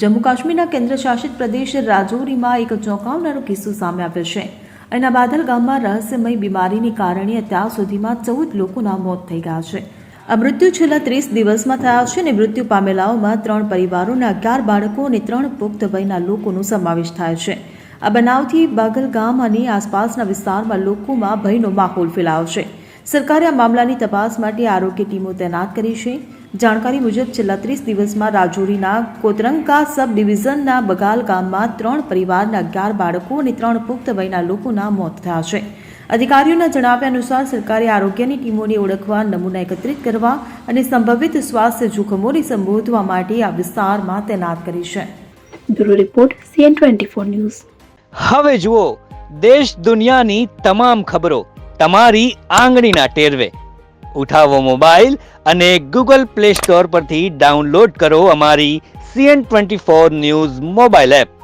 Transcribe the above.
જમ્મુ કાશ્મીરના કેન્દ્રશાસિત પ્રદેશ રાજૌરીમાં એક ચોંકાવનારો કિસ્સો સામે આવ્યો છે. અહીંના બાદલ ગામમાં રહસ્યમય બીમારીને કારણે અત્યાર સુધીમાં 14 લોકોના મોત થઈ ગયા છે. આ મૃત્યુ છેલ્લા 30 દિવસમાં થયા છે અને મૃત્યુ પામેલાઓમાં 3 પરિવારોના 11 બાળકો અને 3 પુખ્ત વયના લોકોનો સમાવેશ થાય છે. આ બનાવથી બાગલ ગામ અને આસપાસના વિસ્તારમાં લોકોમાં ભયનો માહોલ ફેલાયો છે. સરકારે આ મામલાની તપાસ માટે આરોગ્ય ટીમો તૈનાત કરી છે. જાણકારી મુજબ છેલ્લા 30 દિવસમાં રાજૌરીના કોતરંકા સબ ડિવિઝનના બગાલ ગામમાં 3 પરિવારના 11 બાળકો અને 3 પુખ્ત વયના લોકોના મોત થયા છે. અધિકારીઓના જણાવ્યા અનુસાર સરકારે આરોગ્યની ટીમોને ઓળખવા, નમૂના એકત્રિત કરવા અને સંભવિત સ્વાસ્થ્ય જોખમોને સંબોધવા માટે આ વિસ્તારમાં તૈનાત કરી છે. Bureau report CN24 news. હવે જુઓ દેશ દુનિયાની તમામ ખબરો તમારી આંગળીના ટેરવે. ઉઠાવો મોબાઈલ અને Google Play Store પરથી ડાઉનલોડ કરો અમારી CN24 ન્યૂઝ મોબાઈલ એપ.